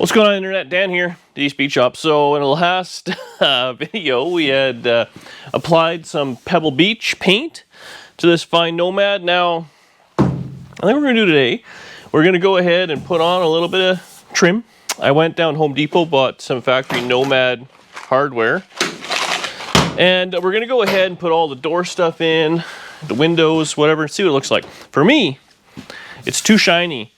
What's going on, Internet? Dan here, the Speed Shop. So in the last video, we had applied some Pebble Beach paint to this fine Nomad. Now, I think what we're going to do today, we're going to go ahead and put on a little bit of trim. I went down Home Depot, bought some factory Nomad hardware. And we're going to go ahead and put all the door stuff in, the windows, whatever, and see what it looks like. For me, it's too shiny.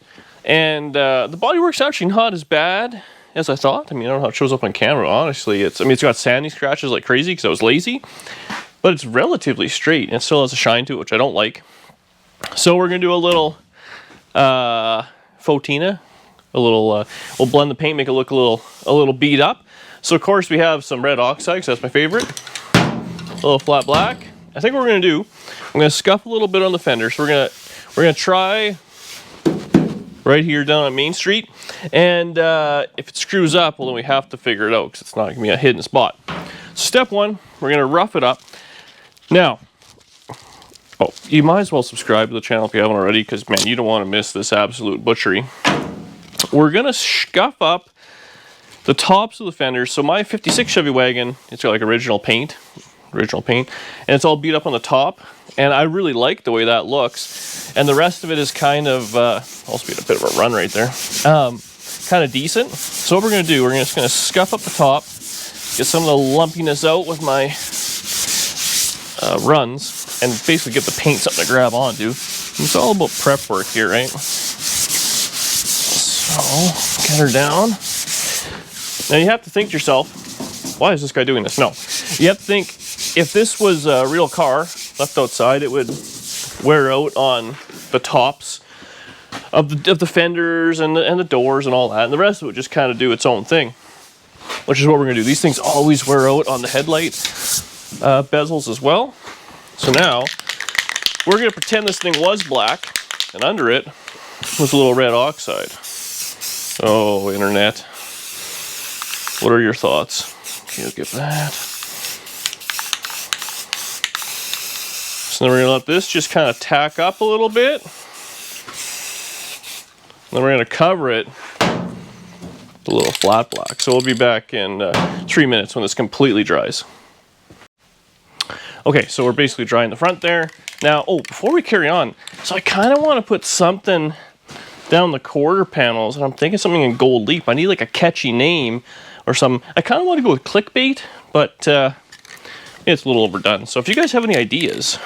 And the bodywork's actually not as bad as I thought. I mean, I don't know how it shows up on camera, honestly. It's got sandy scratches like crazy because I was lazy. But it's relatively straight and it still has a shine to it, which I don't like. So we're going to do a little Patina. We'll blend the paint, make it look a little beat up. So of course we have some red oxide, because that's my favorite. A little flat black. I think what we're going to do, I'm going to scuff a little bit on the fender. So we're going to try right here down on Main Street, and if it screws up, well, then we have to figure it out because it's not going to be a hidden spot. Step one, we're going to rough it up. Now, you might as well subscribe to the channel if you haven't already, because man, you don't want to miss this absolute butchery. We're going to scuff up the tops of the fenders. So my 56 Chevy wagon, it's got like original paint, and it's all beat up on the top. And I really like the way that looks. And the rest of it is kind of, also being a bit of a run right there, kind of decent. So what we're going to do, we're just going to scuff up the top, get some of the lumpiness out with my runs, and basically get the paint something to grab onto. It's all about prep work here, right? So, get her down. Now you have to think to yourself, why is this guy doing this? No, you have to think, if this was a real car left outside, it would wear out on the tops of the fenders and the doors and all that, and the rest of it would just kind of do its own thing, which is what we're going to do. These things always wear out on the headlight bezels as well. So now we're going to pretend this thing was black, and under it was a little red oxide. Oh, Internet, what are your thoughts? Okay, I'll get that. So then we're going to let this just kind of tack up a little bit. Then we're going to cover it with a little flat black. So we'll be back in 3 minutes when this completely dries. Okay, so we're basically drying the front there. Now, before we carry on, so I kind of want to put something down the quarter panels, and I'm thinking something in gold leaf. I need like a catchy name or something. I kind of want to go with clickbait, but it's a little overdone. So if you guys have any ideas,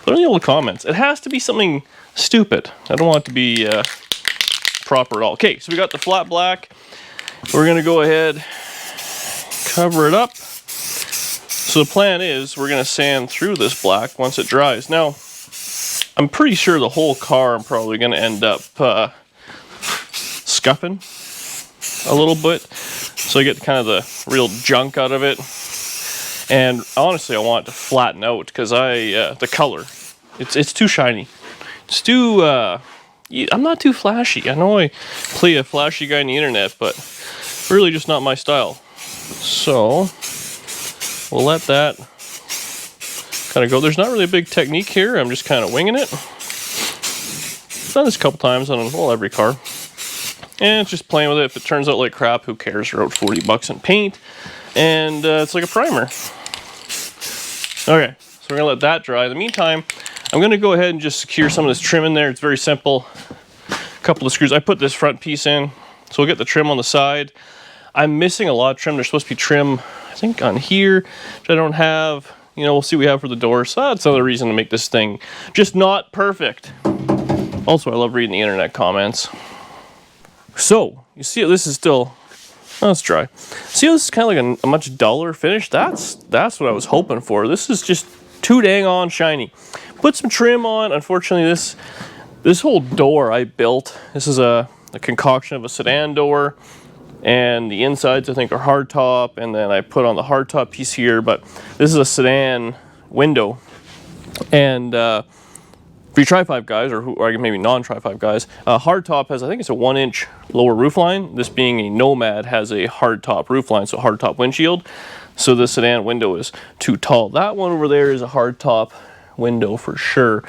put in the old comments. It has to be something stupid. I don't want it to be proper at all. Okay, so we got the flat black. We're going to go ahead, cover it up. So the plan is we're going to sand through this black once it dries. Now, I'm pretty sure the whole car I'm probably going to end up scuffing a little bit, so I get kind of the real junk out of it. And honestly, I want it to flatten out because the color, it's too shiny. It's too, I'm not too flashy. I know I play a flashy guy on the internet, but really just not my style. So we'll let that kind of go. There's not really a big technique here. I'm just kind of winging it. I've done this a couple times on every car. And it's just playing with it. If it turns out like crap, who cares? You're out 40 bucks in paint. And it's like a primer. Okay, so we're gonna let that dry. In the meantime, I'm gonna go ahead and just secure some of this trim in there. It's very simple. A couple of screws. I put this front piece in, so we'll get the trim on the side. I'm missing a lot of trim. There's supposed to be trim, I think, on here, which I don't have. You know, we'll see what we have for the door. So that's another reason to make this thing just not perfect. Also, I love reading the internet comments. So, you see this is still, it's dry. See how this is kind of like a much duller finish? That's what I was hoping for. This is just too dang on shiny. Put some trim on. Unfortunately, this whole door I built, this is a concoction of a sedan door. And the insides, I think, are hardtop. And then I put on the hardtop piece here. But this is a sedan window. And for you Tri-5 guys, or maybe non-Tri-5 guys, hardtop has, I think it's a 1-inch lower roof line. This being a Nomad has a hardtop roof line, so hardtop windshield. So the sedan window is too tall. That one over there is a hardtop window for sure.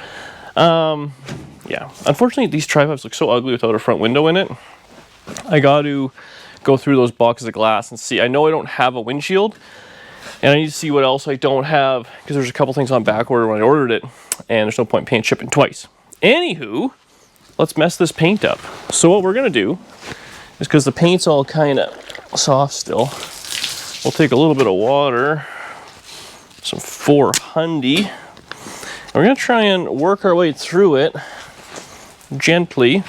Yeah, unfortunately these Tri-5s look so ugly without a front window in it. I got to go through those boxes of glass and see. I know I don't have a windshield, and I need to see what else I don't have, because there's a couple things on back order when I ordered it, and there's no point in paying shipping twice. Anywho, let's mess this paint up. So what we're gonna do is, because the paint's all kind of soft still, we'll take a little bit of water, some 400, and we're gonna try and work our way through it gently,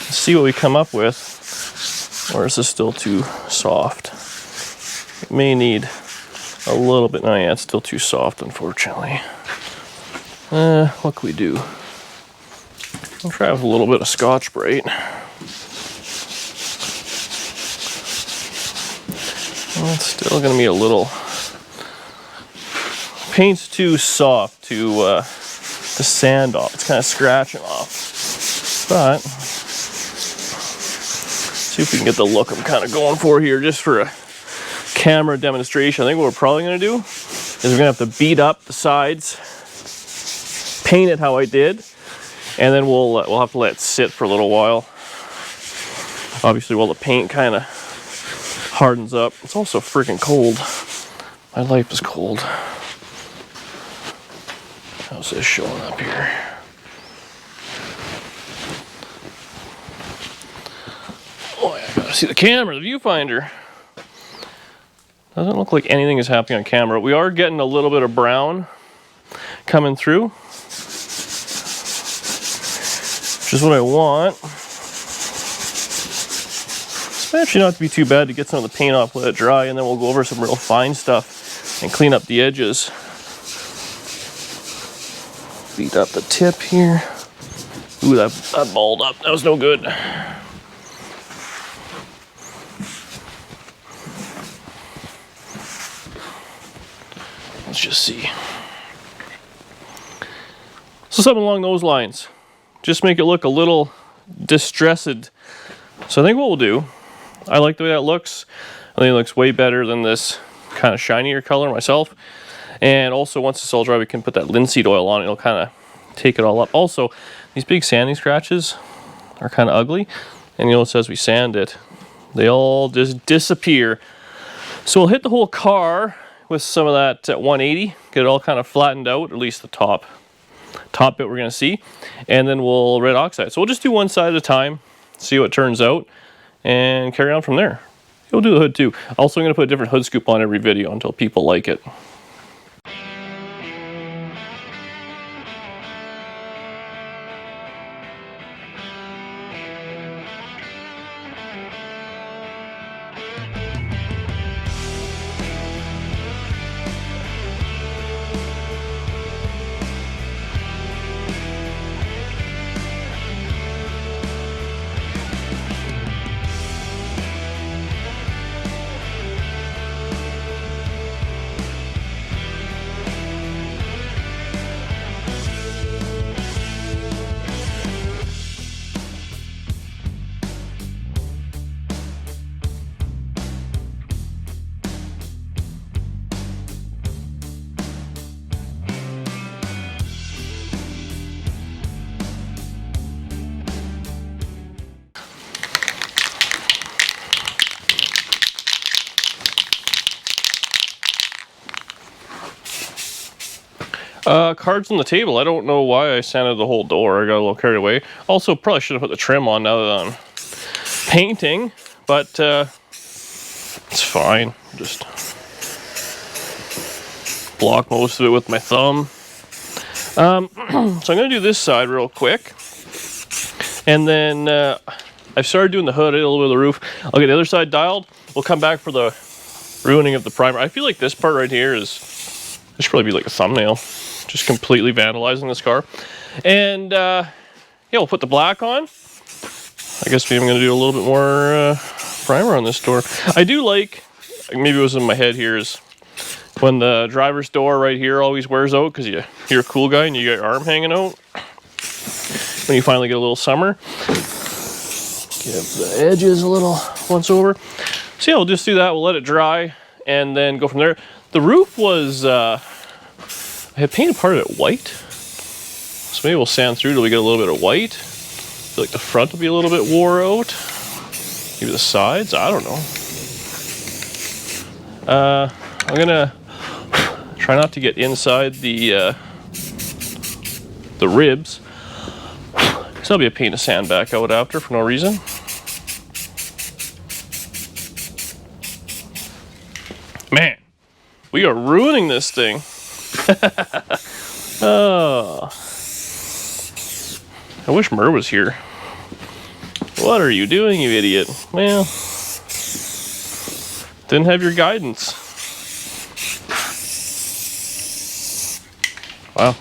see what we come up with. Or is this still too soft? It may need a little bit. No, yeah, it's still too soft, unfortunately. What can we do? I'll try with a little bit of Scotch-Brite. Well, it's still going to be a little... Paint's too soft to sand off. It's kind of scratching off. But... see if we can get the look I'm kind of going for here, just for a camera demonstration. I think what we're probably going to do is we're going to have to beat up the sides, paint it how I did, and then we'll have to let it sit for a little while. Obviously, while the paint kind of hardens up. It's also freaking cold. My life is cold. How's this showing up here? Oh, yeah, I gotta see the camera, the viewfinder. Doesn't look like anything is happening on camera. We are getting a little bit of brown coming through, which is what I want. It's actually not to be too bad to get some of the paint off, let it dry, and then we'll go over some real fine stuff and clean up the edges. Beat up the tip here. Ooh, that balled up. That was no good. Let's just see. So something along those lines. Just make it look a little distressed. So I think what we'll do, I like the way that looks. I think it looks way better than this kind of shinier color myself. And also, once it's all dry, we can put that linseed oil on it. It'll kind of take it all up. Also, these big sanding scratches are kind of ugly. And you'll notice as we sand it, they all just disappear. So we'll hit the whole car with some of that 180, get it all kind of flattened out, at least the top bit we're going to see, and then we'll red oxide. So we'll just do one side at a time, see what turns out, and carry on from there. We'll do the hood too. Also, I'm going to put a different hood scoop on every video until people like it. Cards on the table. I don't know why I sanded the whole door. I got a little carried away. Also, probably should have put the trim on now that I'm painting, but it's fine. Just block most of it with my thumb. So I'm going to do this side real quick. And then I've started doing the hood, a little bit of the roof. I'll get the other side dialed. We'll come back for the ruining of the primer. I feel like this part right here is... this should probably be like a thumbnail. Just completely vandalizing this car. And yeah, we'll put the black on. I guess maybe I'm going to do a little bit more primer on this door. I do like, maybe it was in my head here, is when the driver's door right here always wears out because you're a cool guy and you got your arm hanging out. When you finally get a little summer. Give the edges a little once over. So yeah, we'll just do that. We'll let it dry and then go from there. The roof was... I had painted part of it white, so maybe we'll sand through till we get a little bit of white. I feel like the front will be a little bit wore out. Maybe the sides? I don't know. I'm gonna try not to get inside the ribs. So that'll be a pain to sand back out after for no reason. Man, we are ruining this thing. Oh, I wish Mur was here. What are you doing, you idiot? Well, didn't have your guidance. Wow.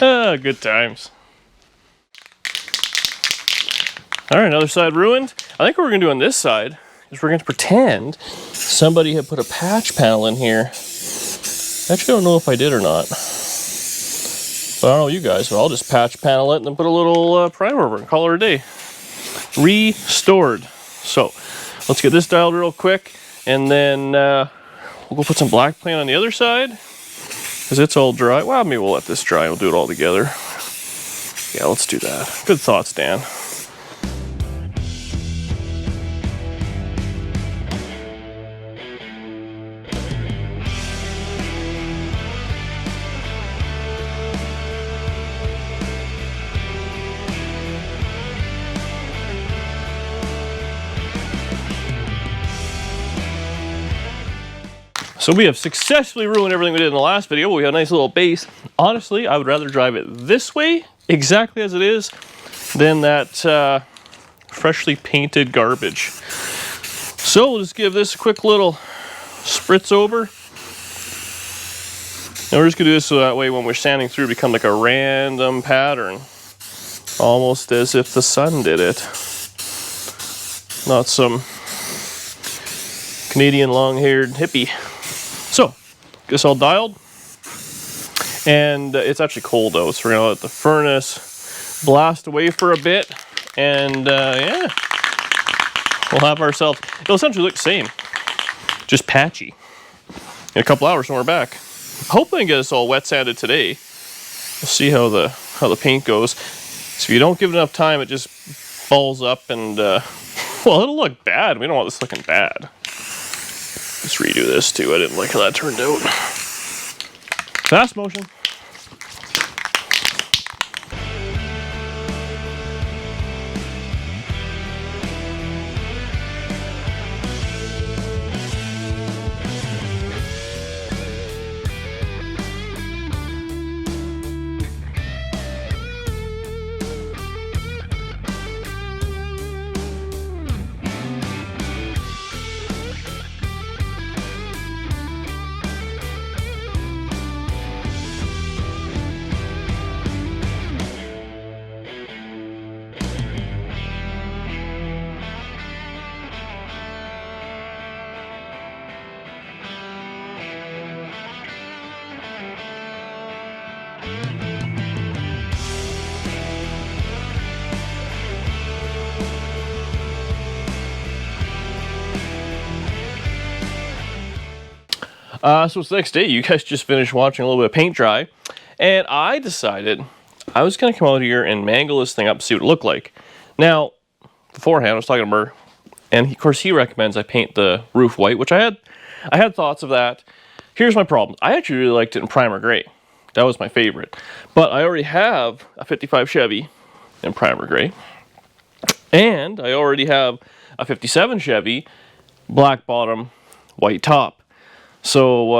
Ah, good times. All right, another side ruined. I think what we're gonna do on this side is we're gonna pretend somebody had put a patch panel in here. Actually, I don't know if I did or not. But I don't know you guys, so I'll just patch panel it and then put a little primer over it and call it a day. Restored. So let's get this dialed real quick, and then we'll go put some black paint on the other side because it's all dry. Well, maybe we'll let this dry and we'll do it all together. Yeah, let's do that. Good thoughts, Dan. So we have successfully ruined everything we did in the last video, but we have a nice little base. Honestly, I would rather drive it this way, exactly as it is, than that freshly painted garbage. So we'll just give this a quick little spritz over. And we're just gonna do this so that way when we're sanding through, it becomes like a random pattern. Almost as if the sun did it. Not some Canadian long-haired hippie. So, get this all dialed, and it's actually cold though, so we're gonna let the furnace blast away for a bit, and yeah, we'll have ourselves, it'll essentially look the same, just patchy. In a couple hours when we're back. Hopefully I can get this all wet sanded today. We'll see how the paint goes. So if you don't give it enough time, it just balls up and, well, it'll look bad. We don't want this looking bad. Let's redo this too. I didn't like how that turned out. Fast motion. So it's the next day. You guys just finished watching a little bit of paint dry, and I decided I was going to come out here and mangle this thing up and see what it looked like. Now, beforehand, I was talking to Mur, and of course he recommends I paint the roof white, which I had thoughts of that. Here's my problem. I actually really liked it in primer gray. That was my favorite. But I already have a 55 Chevy in primer gray, and I already have a 57 Chevy black bottom, white top. So,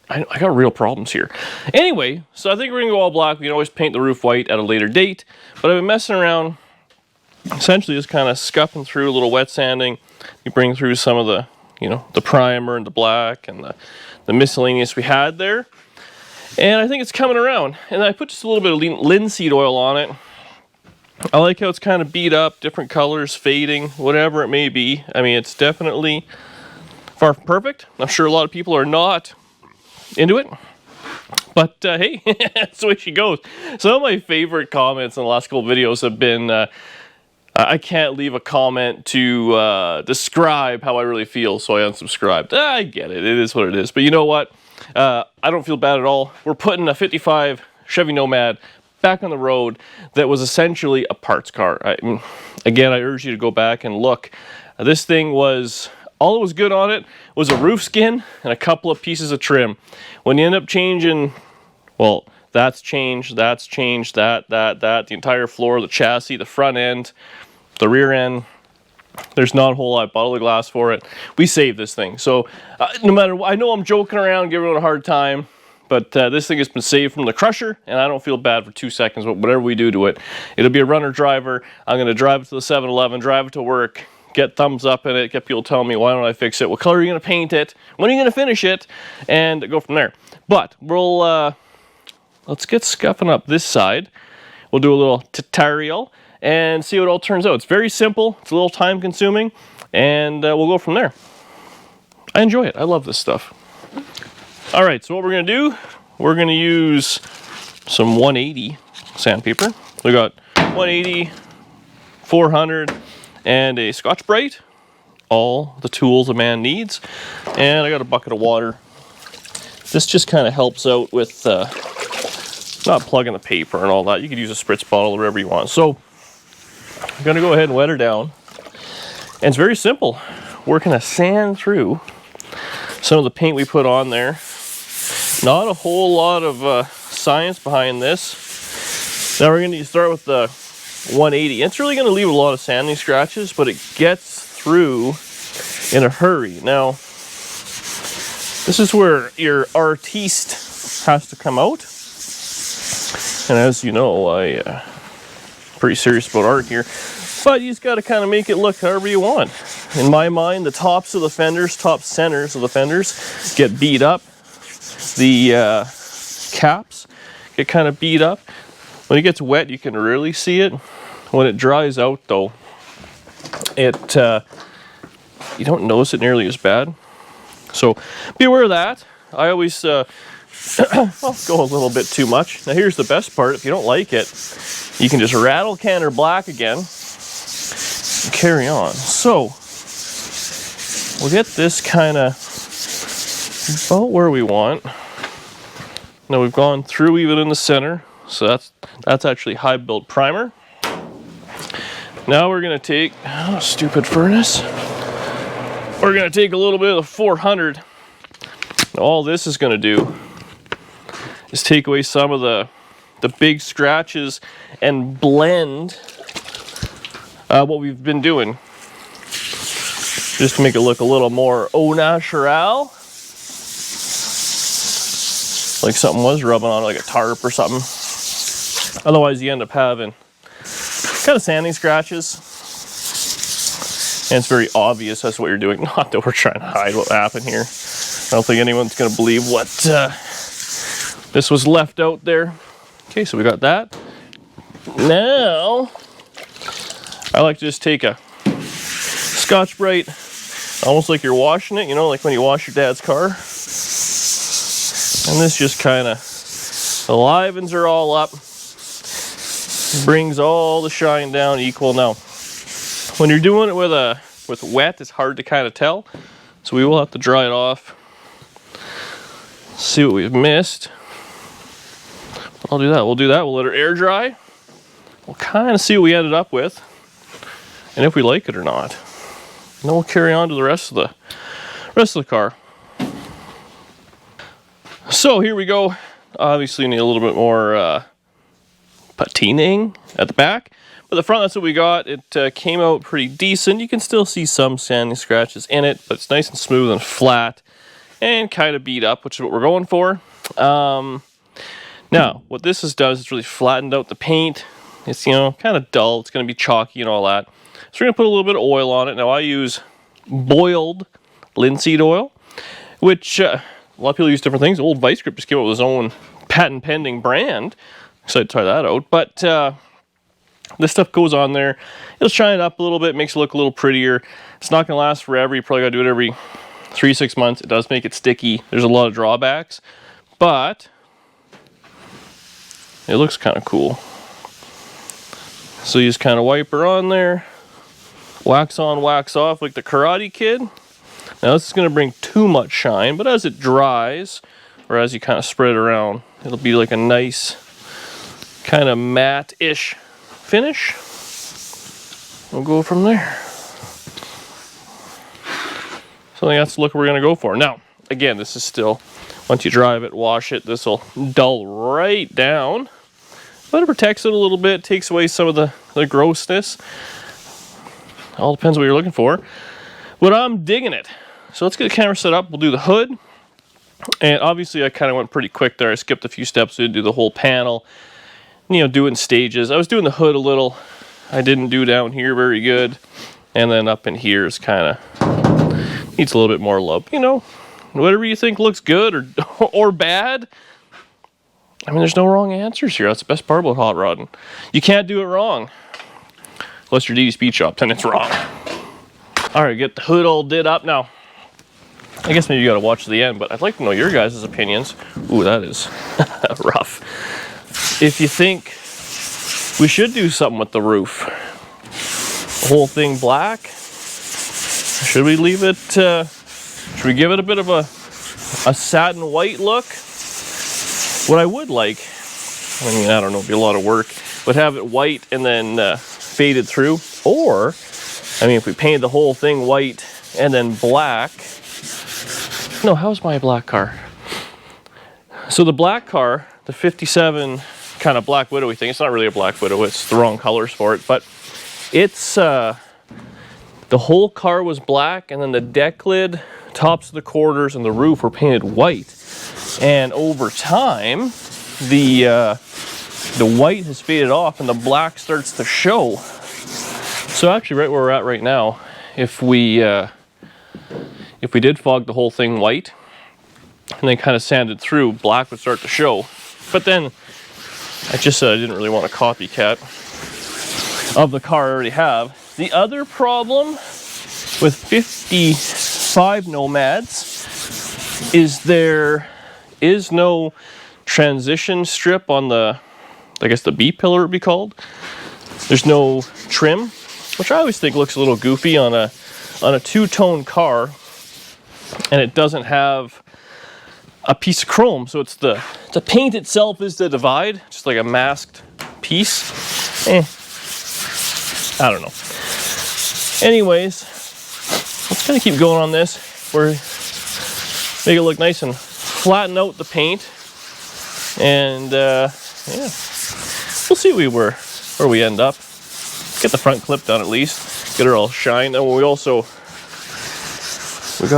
I got real problems here. Anyway, so I think we're going to go all black. We can always paint the roof white at a later date. But I've been messing around, essentially just kind of scuffing through a little wet sanding. You bring through some of the, you know, the primer and the black and the miscellaneous we had there. And I think it's coming around. And I put just a little bit of linseed oil on it. I like how it's kind of beat up, different colors, fading, whatever it may be. I mean, it's definitely far from perfect. I'm sure a lot of people are not into it, but hey, that's the way she goes. Some of my favorite comments in the last couple of videos have been, I can't leave a comment to describe how I really feel, so I unsubscribed. I get it. It is what it is. But you know what? I don't feel bad at all. We're putting a 55 Chevy Nomad back on the road that was essentially a parts car. Again, I urge you to go back and look. This thing was, all that was good on it was a roof skin and a couple of pieces of trim. When you end up changing, well, that's changed, that, the entire floor, the chassis, the front end, the rear end, there's not a whole lot. Bottle of glass for it. We saved this thing. So no matter what, I know I'm joking around, giving it a hard time, but this thing has been saved from the crusher, and I don't feel bad for 2 seconds. But whatever we do to it, it'll be a runner driver. I'm going to drive it to the 7-Eleven, drive it to work, get thumbs up in it, get people telling me, why don't I fix it? What color are you going to paint it? When are you going to finish it? And go from there. But we'll, let's get scuffing up this side. We'll do a little tutorial and see what it all turns out. It's very simple, it's a little time consuming, and we'll go from there. I enjoy it, I love this stuff. All right, so what we're gonna do, we're gonna use some 180 sandpaper. We got 180, 400, and a Scotch-Brite. All the tools a man needs. And I got a bucket of water. This just kind of helps out with not plugging the paper and all that. You could use a spritz bottle or whatever you want. So I'm gonna go ahead and wet her down. And it's very simple. We're gonna sand through some of the paint we put on there. Not a whole lot of science behind this. Now we're gonna start with the 180. It's really gonna leave a lot of sanding scratches, but it gets through in a hurry. Now, this is where your artiste has to come out. And as you know, I'm pretty serious about art here. But you just got to kind of make it look however you want. In my mind, the tops of the fenders, top centers of the fenders get beat up. The caps get kind of beat up. When it gets wet, you can really see it. When it dries out, though, it you don't notice it nearly as bad. So be aware of that. I always I'll go a little bit too much. Now here's the best part. If you don't like it, you can just rattle can her black again and carry on. So we'll get this kind of about where we want. Now we've gone through even in the center, so that's actually high build primer. Now we're gonna take, oh, stupid furnace. We're gonna take a little bit of the 400. Now all this is gonna do is take away some of the big scratches and blend what we've been doing. Just to make it look a little more au natural. Like something was rubbing on, like a tarp or something. Otherwise you end up having kind of sanding scratches. And it's very obvious that's what you're doing. Not that we're trying to hide what happened here. I don't think anyone's going to believe what this was left out there. Okay, so we got that. Now, I like to just take a Scotch-Brite, almost like you're washing it, you know, like when you wash your dad's car. And this just kind of livens her all up, brings all the shine down equal. Now, when you're doing it with wet, it's hard to kind of tell, so we will have to dry it off. See what we've missed. I'll do that. We'll do that. We'll let her air dry. We'll kind of see what we ended up with, and if we like it or not. And then we'll carry on to the rest of the car. So here we go. Obviously, you need a little bit more patinaing at the back. But the front, that's what we got. It came out pretty decent. You can still see some sanding scratches in it, but it's nice and smooth and flat and kind of beat up, which is what we're going for. Now, what this has done is it's really flattened out the paint. It's, you know, kind of dull. It's going to be chalky and all that. So we're going to put a little bit of oil on it. Now, I use boiled linseed oil, which a lot of people use different things. Old Vice Grip just came out with his own patent pending brand. Excited to try that out. But this stuff goes on there. It'll shine it up a little bit, makes it look a little prettier. It's not going to last forever. You probably got to do it every 3-6 months. It does make it sticky. There's a lot of drawbacks, but it looks kind of cool. So you just kind of wipe her on there. Wax on, wax off like the Karate Kid. Now this is going to bring too much shine, but as it dries, or as you kind of spread it around, it'll be like a nice kind of matte-ish finish. We'll go from there. So I think that's the look we're going to go for. Now, again, this is still, once you drive it, wash it, this will dull right down. But it protects it a little bit, takes away some of the grossness. All depends what you're looking for. But I'm digging it. So let's get the camera set up. We'll do the hood. And obviously I kind of went pretty quick there. I skipped a few steps. We didn't do the whole panel. You know, do it in stages. I was doing the hood a little. I didn't do down here very good. And then up in here is kind of, needs a little bit more love. You know, whatever you think looks good or bad. I mean, there's no wrong answers here. That's the best part about hot rodding. You can't do it wrong. Unless you're DD Speed Shop, then it's wrong. All right, get the hood all did up. Now, I guess maybe you gotta watch to the end, but I'd like to know your guys' opinions. Ooh, that is rough. If you think we should do something with the roof, the whole thing black, should we leave it, should we give it a bit of a satin white look? What I would like, I mean, I don't know, it'd be a lot of work, but have it white and then faded through. Or, I mean, if we painted the whole thing white and then black. No, how's my black car? So the black car, the 57 kind of Black Widow-y thing, it's not really a Black Widow, it's the wrong colors for it, but it's, the whole car was black, and then the deck lid, tops of the quarters, and the roof were painted white. And over time, the white has faded off and the black starts to show. So actually right where we're at right now, if we did fog the whole thing white and then kind of sanded through, black would start to show. But then I just said I didn't really want a copycat of the car I already have. The other problem with 55 Nomads is there is no transition strip on the, I guess the B-pillar would be called. There's no trim, which I always think looks a little goofy on a two-tone car, and it doesn't have a piece of chrome. So it's the paint itself is the divide, just like a masked piece. I don't know. Anyways, let's kind of keep going on this. We're make it look nice and flatten out the paint, and yeah, we'll see where we end up. Get the front clip done at least, get her all shined, and we gotta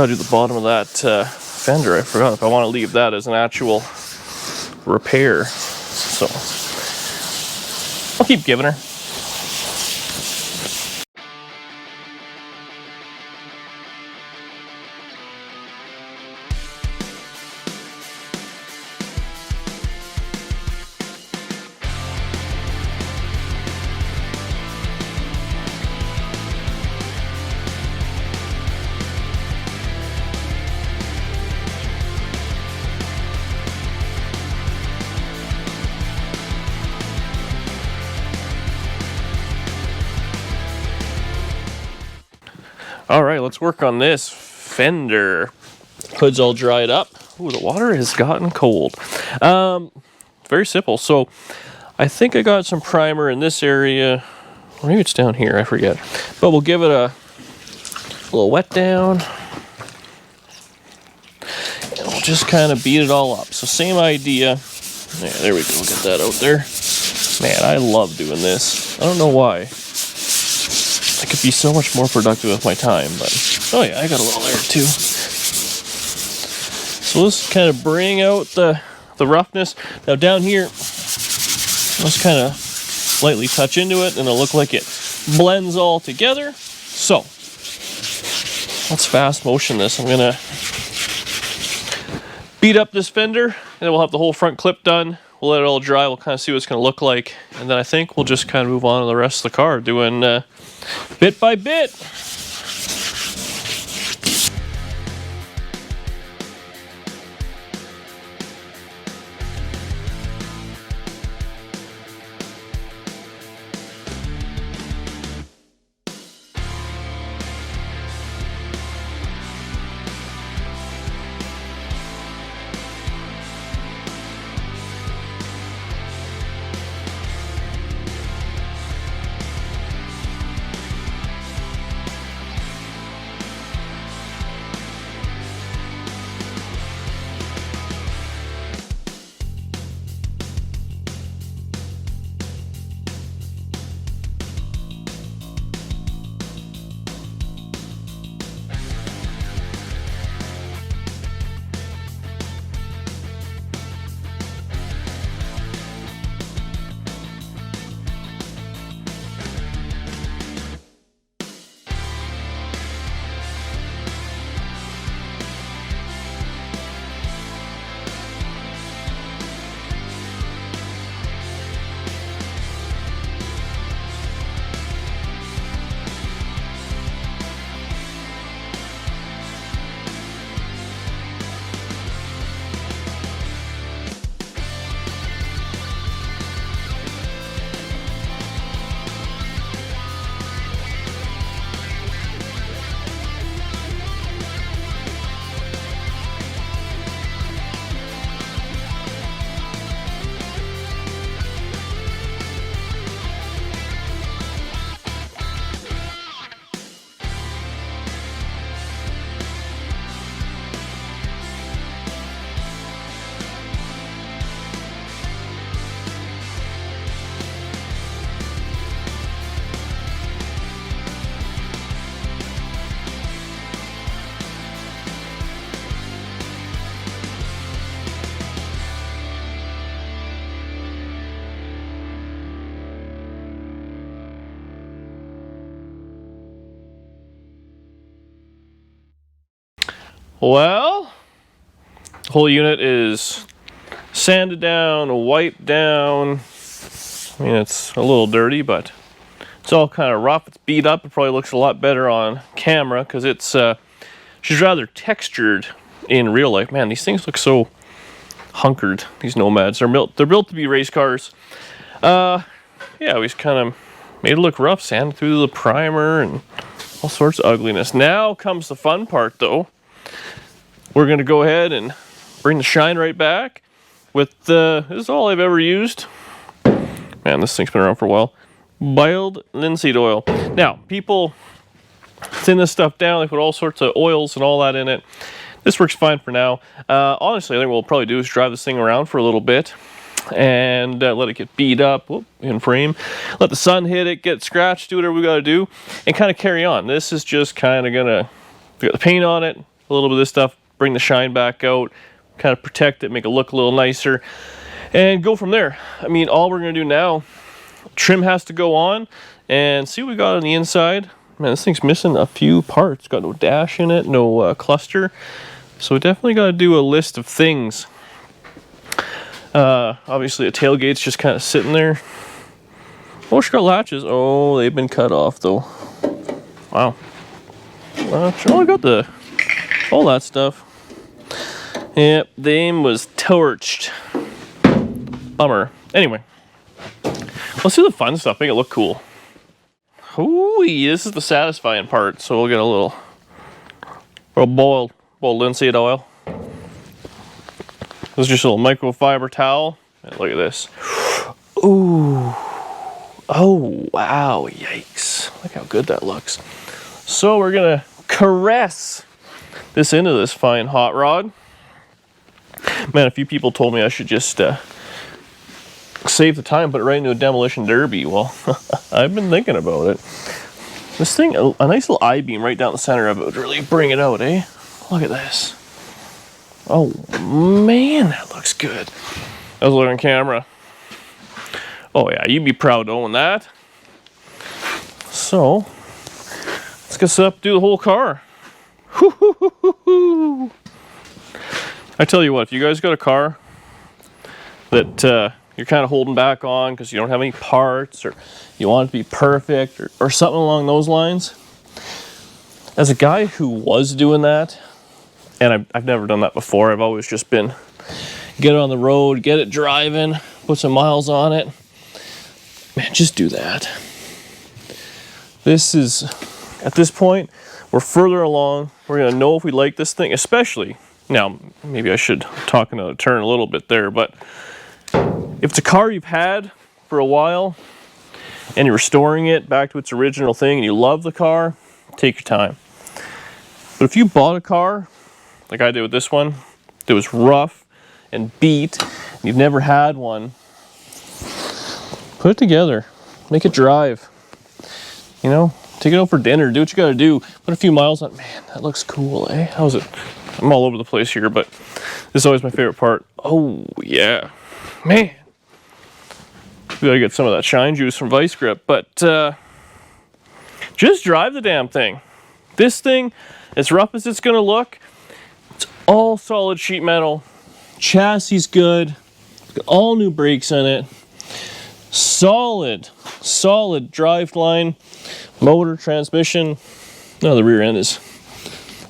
do the bottom of that fender. I forgot if I want to leave that as an actual repair, so I'll keep giving her. All right, let's work on this fender. Hood's all dried up. Ooh, the water has gotten cold. Very simple. So I think I got some primer in this area. Or maybe it's down here, I forget. But we'll give it a little wet down. And we'll just kind of beat it all up. So same idea. Yeah, there we go, get that out there. Man, I love doing this. I don't know why. I could be so much more productive with my time, but oh yeah, I got a little there too. So let's kind of bring out the roughness. Now down here, let's kind of lightly touch into it, and it'll look like it blends all together. So let's fast motion this. I'm gonna beat up this fender, and then we'll have the whole front clip done. We'll let it all dry. We'll kind of see what it's gonna look like, and then I think we'll just kind of move on to the rest of the car, doing bit by bit. Well, the whole unit is sanded down, wiped down. I mean, it's a little dirty, but it's all kind of rough. It's beat up. It probably looks a lot better on camera because it's she's rather textured in real life. Man, these things look so hunkered. These Nomads, they're built to be race cars. Yeah, we just kind of made it look rough, sanded through the primer and all sorts of ugliness. Now comes the fun part, though. We're gonna go ahead and bring the shine right back with this is all I've ever used. Man, this thing's been around for a while. Boiled linseed oil. Now, people thin this stuff down. They put all sorts of oils and all that in it. This works fine for now. Honestly, I think what we'll probably do is drive this thing around for a little bit and let it get beat up in frame. Let the sun hit it, get scratched, do whatever we got to do, and kind of carry on. This is just kind of gonna get the paint on it, a little bit of this stuff, bring the shine back out, kind of protect it, make it look a little nicer, and go from there. I mean, all we're gonna do now, trim has to go on, and see what we got on the inside. Man, this thing's missing a few parts. Got no dash in it, no cluster. So we definitely got to do a list of things. Obviously, a tailgate's just kind of sitting there. Oh, she got latches. Oh, they've been cut off though. Wow. She only got all that stuff. Yep, the aim was torched. Bummer. Anyway, let's do the fun stuff. Make it look cool. Ooh, this is the satisfying part. So we'll get a little boiled linseed oil. This is just a little microfiber towel. And look at this. Ooh. Oh, wow. Yikes. Look how good that looks. So we're going to caress this into this fine hot rod. Man, a few people told me I should just save the time, put it right into a demolition derby. Well, I've been thinking about it. This thing, a nice little I-beam right down the center of it would really bring it out, eh? Look at this. Oh, man, that looks good. I was looking on camera. Oh, yeah, you'd be proud to own that. So, let's get set up, do the whole car. I tell you what, if you guys got a car that you're kind of holding back on because you don't have any parts or you want it to be perfect or something along those lines, as a guy who was doing that, and I've never done that before, I've always just been get it on the road, get it driving, put some miles on it. Man, just do that. This is, at this point, we're further along. We're going to know if we like this thing, especially, now, maybe I should talk another turn a little bit there, but if it's a car you've had for a while and you're restoring it back to its original thing and you love the car, take your time. But if you bought a car, like I did with this one, that was rough and beat, and you've never had one, put it together. Make it drive. You know, take it out for dinner, do what you gotta do. Put a few miles on it. Man, that looks cool, eh? How's it? I'm all over the place here, but this is always my favorite part. Oh, yeah. Man. We gotta get some of that shine juice from Vice Grip, but just drive the damn thing. This thing, as rough as it's gonna look, it's all solid sheet metal. Chassis good. Got all new brakes in it. Solid driveline, motor, transmission. No, the rear end is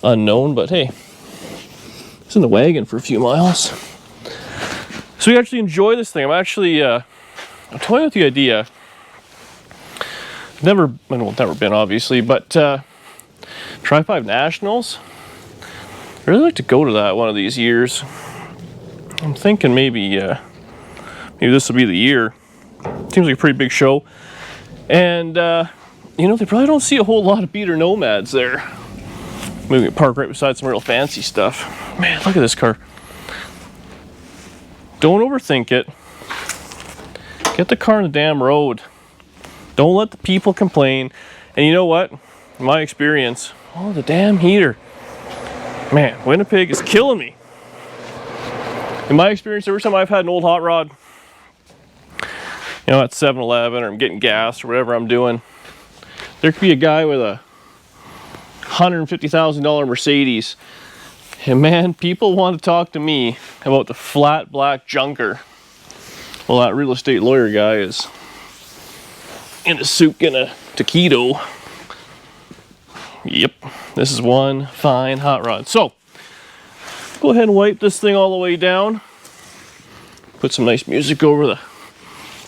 unknown, but hey, it's in the wagon for a few miles. So we actually enjoy this thing. I'm toying with the idea. Never been, obviously, but Tri-5 Nationals. I'd really like to go to that one of these years. I'm thinking maybe this will be the year. Seems like a pretty big show. And, you know, they probably don't see a whole lot of beater Nomads there. Maybe we park right beside some real fancy stuff. Man, look at this car. Don't overthink it. Get the car on the damn road. Don't let the people complain. And you know what? In my experience, oh, the damn heater. Man, Winnipeg is killing me. In my experience, every time I've had an old hot rod, you know, at 7-Eleven or I'm getting gas or whatever I'm doing, there could be a guy with a $150,000 Mercedes And man, people want to talk to me about the flat black junker. Well, that real estate lawyer guy is in a suit and a taquito. Yep, this is one fine hot rod. So, go ahead and wipe this thing all the way down. Put some nice music over the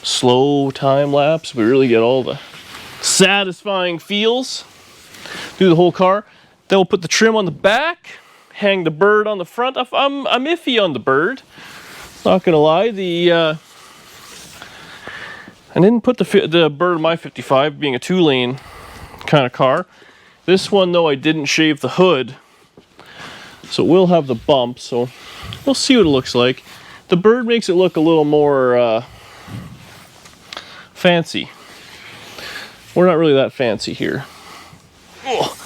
slow time lapse. We really get all the satisfying feels through the whole car. Then we'll put the trim on the back, hang the bird on the front. I'm iffy on the bird. Not gonna lie, I didn't put the bird in my 55, being a 2-lane kind of car. This one, though, I didn't shave the hood, so it will have the bump, so we'll see what it looks like. The bird makes it look a little more fancy. We're not really that fancy here. Ugh.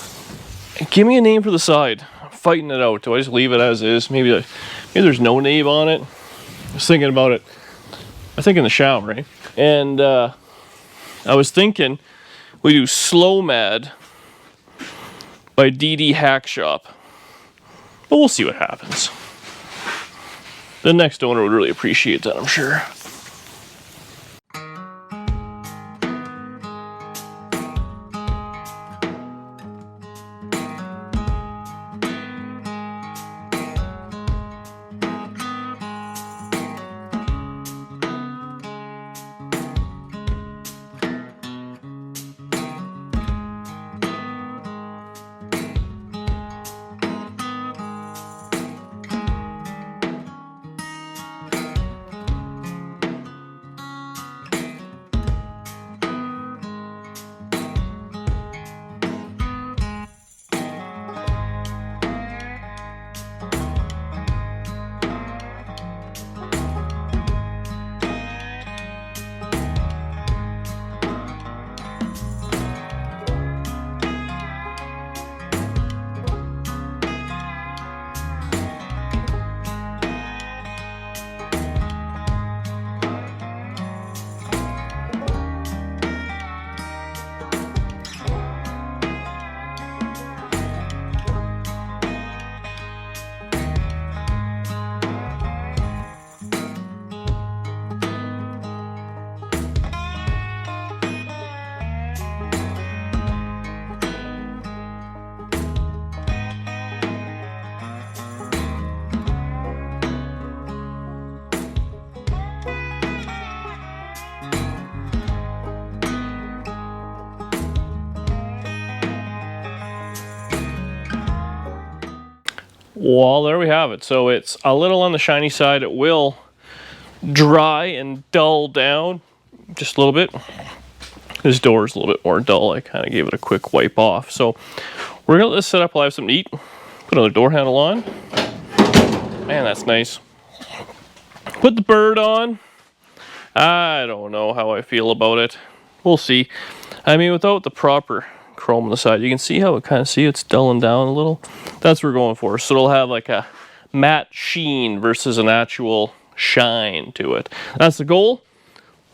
Give me a name for the side. I'm fighting it out. Do I just leave it as is? Maybe there's no name on it. I was thinking about it, I think in the shower, right? And I was thinking we do Slow Mad by DD Hack Shop. But we'll see what happens. The next owner would really appreciate that, I'm sure. Well, there we have it. So it's a little on the shiny side. It will dry and dull down just a little bit. This door is a little bit more dull. I kind of gave it a quick wipe off. So we're gonna let this set up while I have something to eat. Put another door handle on. Man, that's nice. Put the bird on. I don't know how I feel about it. We'll see. I mean, without the proper chrome on the side, you can see how it's dulling down a little. That's what we're going for. So it'll have like a matte sheen versus an actual shine to it. That's the goal.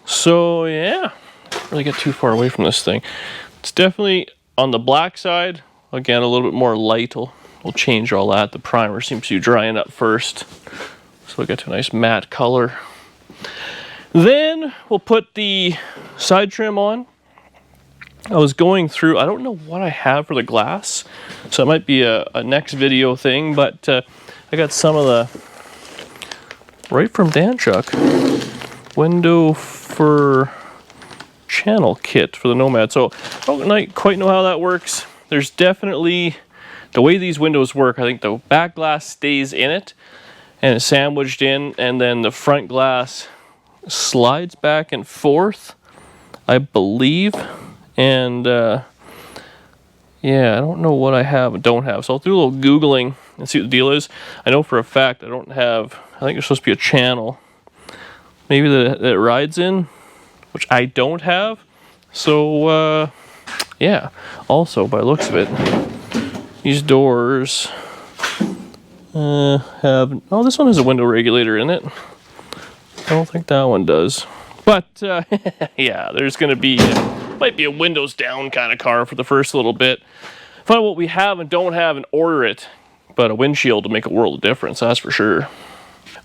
So yeah, don't really get too far away from this thing. It's definitely on the black side. Again, a little bit more light. We'll change all that. The primer seems to be drying up first, so we'll get to a nice matte color. Then we'll put the side trim on. I was going through, I don't know what I have for the glass, so it might be a next video thing, but I got some of the, right from Dan Chuck, window for channel kit for the Nomad. So I don't quite know how that works. There's definitely, the way these windows work, I think the back glass stays in it and it's sandwiched in, and then the front glass slides back and forth, I believe. And yeah, I don't know what I have and don't have, so I'll do a little Googling and see what the deal is. I know for a fact I don't have, I think there's supposed to be a channel maybe that it rides in, which I don't have. So yeah, also by the looks of it, these doors have, oh, this one has a window regulator in it. I don't think that one does. But yeah, there's gonna be, might be a windows down kind of car for the first little bit. Find out what we have and don't have and order it. but a windshield would make a world of difference, that's for sure.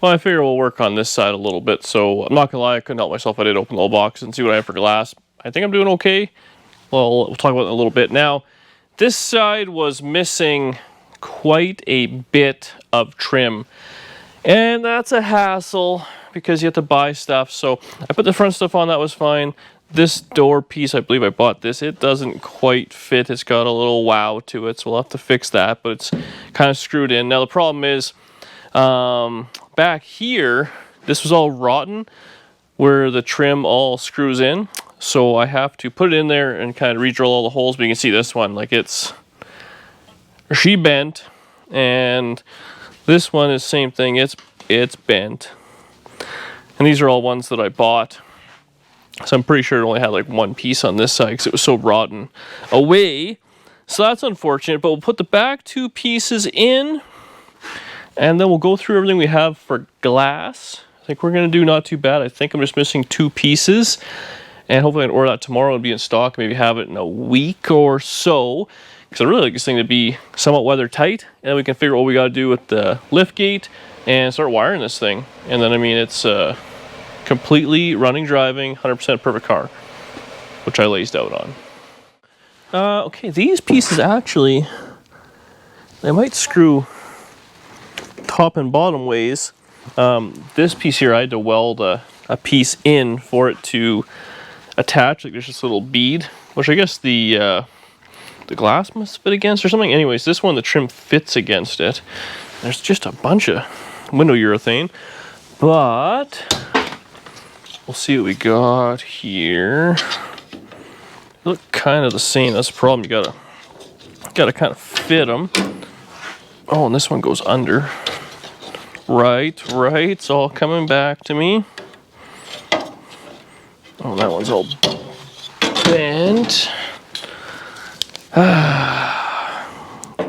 Well, I figure we'll work on this side a little bit, so I'm not gonna lie, I couldn't help myself. I did open the whole box and see what I have for glass. I think I'm doing okay. Well, we'll talk about it in a little bit. Now, this side was missing quite a bit of trim, and that's a hassle because you have to buy stuff. So I put the front stuff on, that was fine. This door piece, I believe I bought this, it doesn't quite fit. It's got a little wow to it, so we'll have to fix that, but it's kind of screwed in. Now the problem is, back here, this was all rotten where the trim all screws in. So I have to put it in there and kind of re-drill all the holes. But you can see this one, like she bent, and this one is same thing. It's bent, and these are all ones that I bought. So I'm pretty sure it only had like one piece on this side because it was so rotten away. So that's unfortunate. But we'll put the back two pieces in, and then we'll go through everything we have for glass. I think we're gonna do not too bad. I think I'm just missing two pieces. And hopefully I can order that tomorrow and be in stock, maybe have it in a week or so. Because I really like this thing to be somewhat weather tight. And then we can figure out what we got to do with the lift gate and start wiring this thing. And then, I mean, it's completely running, driving, 100% perfect car, which I lazed out on. Okay, these pieces actually, they might screw top and bottom ways. This piece here, I had to weld a piece in for it to attach. Like there's this little bead, which I guess the glass must fit against or something. Anyways, this one, the trim fits against it. There's just a bunch of window urethane, but we'll see what we got here. They look kind of the same. That's the problem. You gotta kind of fit them. Oh, and this one goes under. Right. It's all coming back to me. Oh, that one's all bent.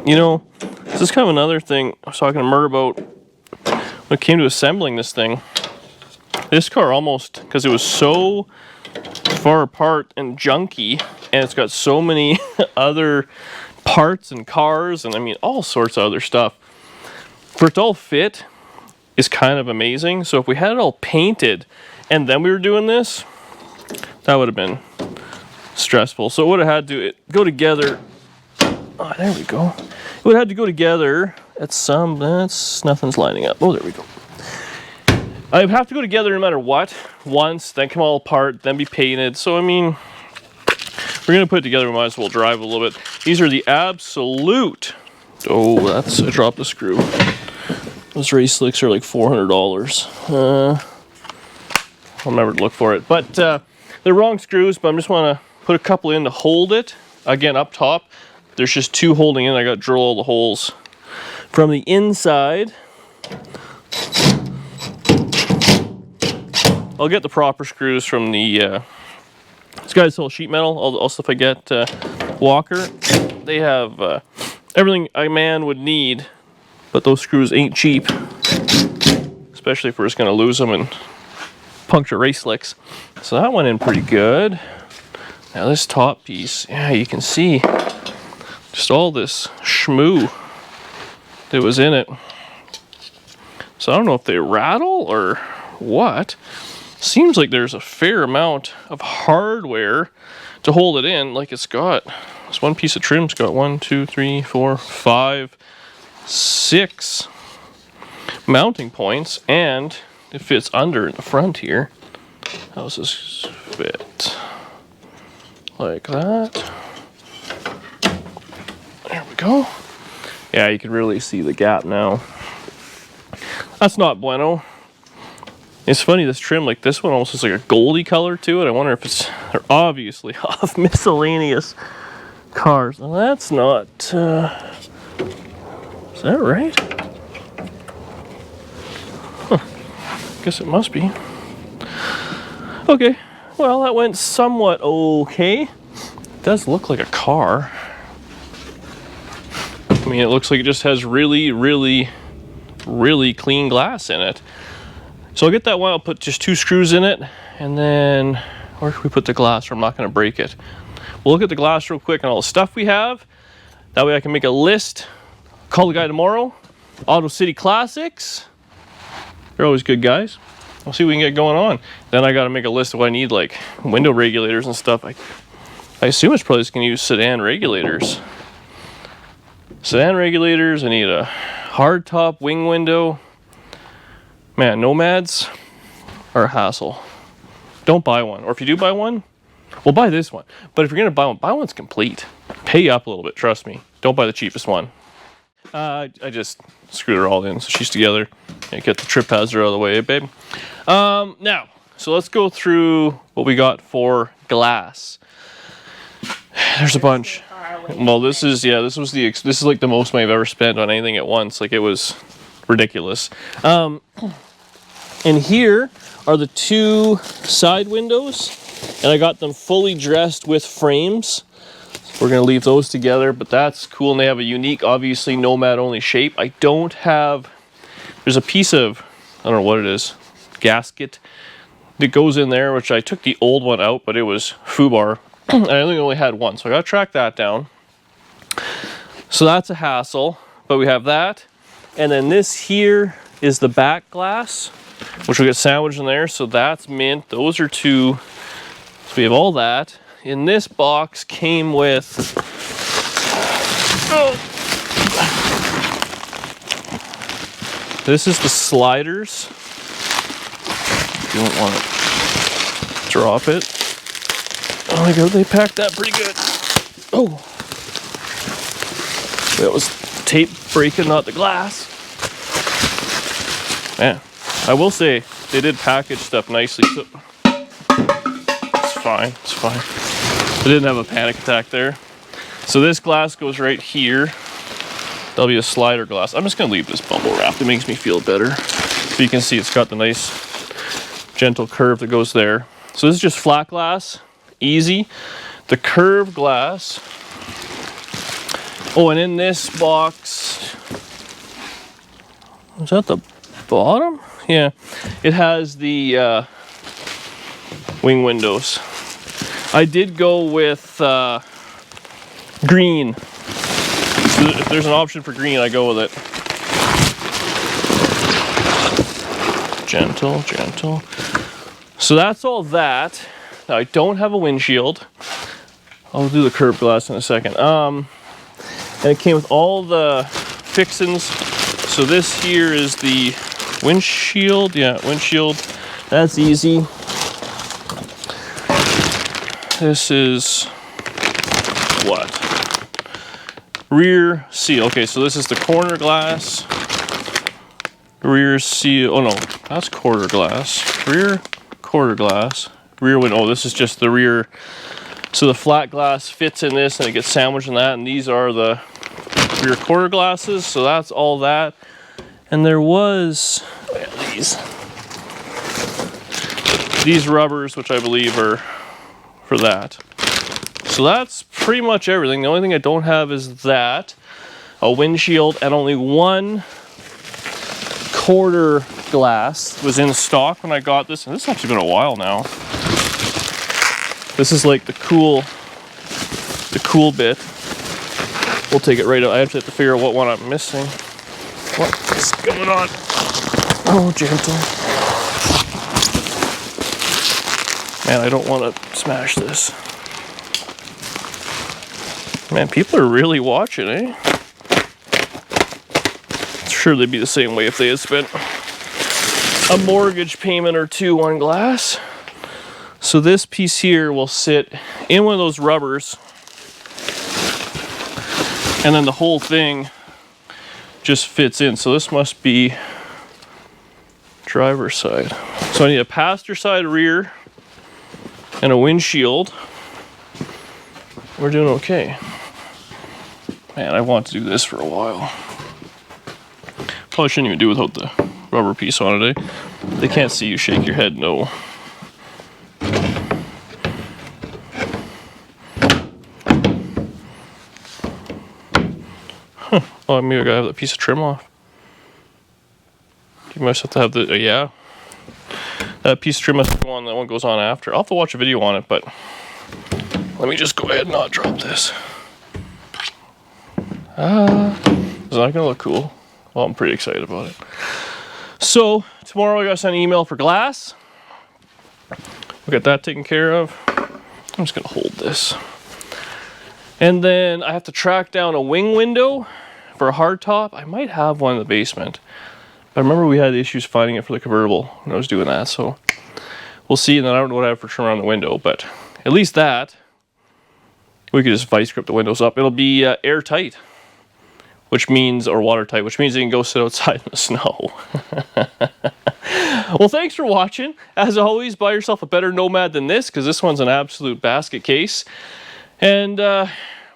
You know, this is kind of another thing I was talking to Mur about when it came to assembling this thing. This car almost, because it was so far apart and junky, and it's got so many other parts and cars, and I mean all sorts of other stuff. For it to all fit is kind of amazing. So if we had it all painted and then we were doing this, that would have been stressful. So it would have had to go together. Oh, there we go. It would have had to go together at some, nothing's lining up. Oh, there we go. I would have to go together no matter what, once, then come all apart, then be painted. So, I mean, we're going to put it together, we might as well drive a little bit. These are the absolute, I dropped the screw. Those race slicks are like $400. I'll remember to look for it. But they're wrong screws, but I just want to put a couple in to hold it. Again, up top, there's just two holding in. I got to drill all the holes from the inside. I'll get the proper screws from the this guy's whole sheet metal. Also, if I get Walker, they have everything a man would need, but those screws ain't cheap, especially if we're just going to lose them and puncture race slicks. So that went in pretty good. Now this top piece, yeah, you can see just all this schmoo that was in it. So I don't know if they rattle or what. Seems like there's a fair amount of hardware to hold it in. Like it's got, this one piece of trim's got 1, 2, 3, 4, 5, 6 mounting points, and it fits under in the front here. How does this fit? Like that. There we go. Yeah, you can really see the gap now. That's not bueno. It's funny, this trim, like this one almost looks like a goldy color to it. I wonder if they're obviously off miscellaneous cars. Well, that's not, is that right? Huh, guess it must be. Okay, well, that went somewhat okay. It does look like a car. I mean, it looks like it just has really, really, really clean glass in it. So I'll get that one, I'll put just 2 screws in it, and then, where can we put the glass, or I'm not gonna break it. We'll look at the glass real quick and all the stuff we have. That way I can make a list Call the guy tomorrow. Auto City Classics. They're always good guys. We'll see what we can get going on. Then I got to make a list of what I need, like window regulators and stuff. I assume it's probably just going to use sedan regulators. Sedan regulators. I need a hard top wing window. Man, Nomads are a hassle. Don't buy one. Or if you do buy one, well, buy this one. But if you're going to buy one's complete. Pay up a little bit, trust me. Don't buy the cheapest one. I just screwed her all in so she's together. And get the trip hazard out of the way, babe. Now, so let's go through what we got for glass. There's a bunch. Well, this is like the most money I've ever spent on anything at once. Like, it was ridiculous. And here are the 2 side windows, and I got them fully dressed with frames. We're gonna leave those together, but that's cool, and they have a unique, obviously Nomad only shape. I don't have, there's a piece of, I don't know what it is, gasket that goes in there, which I took the old one out, but it was foobar. I only had one, so I gotta track that down. So that's a hassle, but we have that. And then this here is the back glass, which will get sandwiched in there, so that's mint. Those are 2, so we have all that. In this box came with, this is the sliders. You don't want to drop it. Oh my god, they packed that pretty good. Oh, that was tape breaking, not the glass. Man, I will say they did package stuff nicely, so it's fine, it's fine. I didn't have a panic attack there. So this glass goes right here. That'll be a slider glass. I'm just gonna leave this bubble wrap. It makes me feel better. So you can see it's got the nice gentle curve that goes there. So this is just flat glass, easy. The curved glass. Oh, and in this box, is that the bottom? Yeah, it has the wing windows. I did go with green. So if there's an option for green, I go with it. Gentle, gentle. So that's all that. Now I don't have a windshield. I'll do the curved glass in a second. And it came with all the fixins. So this here is the windshield. Yeah, windshield. That's easy. This is what? Rear seal. Okay, so this is the corner glass. Rear seal. Oh no, that's quarter glass. Rear quarter glass. Rear window. Oh, this is just the rear. So the flat glass fits in this and it gets sandwiched in that. And these are the rear quarter glasses. So that's all that. And there was, oh yeah, these rubbers, which I believe are for that. So that's pretty much everything. The only thing I don't have is that, a windshield, and only 1 quarter glass was in stock when I got this, and this has actually been a while now. This is like the cool bit. We'll take it right out. I actually have to figure out what one I'm missing. What is going on? Oh, gentle. Man, I don't want to smash this. Man, people are really watching, eh? Sure, they'd be the same way if they had spent a mortgage payment or 2 on glass. So this piece here will sit in one of those rubbers, and then the whole thing just fits in. So this must be driver's side. So I need a passenger side rear and a windshield. We're doing okay. Man, I want to do this for a while. Probably shouldn't even do without the rubber piece on it, eh? They can't see you shake your head, no. Huh. Oh, maybe I gotta have that piece of trim off. You must have to have the, yeah. That piece of trim must go on, that one goes on after. I'll have to watch a video on it, but let me just go ahead and not drop this. As that gonna look cool? Well, I'm pretty excited about it. So tomorrow I gotta send an email for glass. We'll get that taken care of. I'm just gonna hold this. And then I have to track down a wing window for a hardtop. I might have one in the basement. But I remember we had issues finding it for the convertible when I was doing that, so we'll see. And then I don't know what I have for trim around the window, but at least that, we could just vice grip the windows up. It'll be airtight, which means, or watertight, which means you can go sit outside in the snow. Well, thanks for watching. As always, buy yourself a better Nomad than this, because this one's an absolute basket case. And, but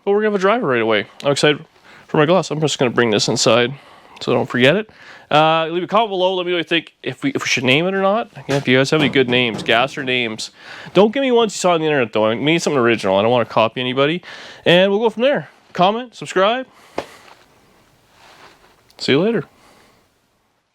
we're going to have a driver right away. I'm excited for my glass. I'm just going to bring this inside so I don't forget it. Leave a comment below. Let me know what you think, if we should name it or not. Again, if you guys have any good names, gasser names. Don't give me ones you saw on the internet, though. I need something original. I don't want to copy anybody. And we'll go from there. Comment, subscribe. See you later.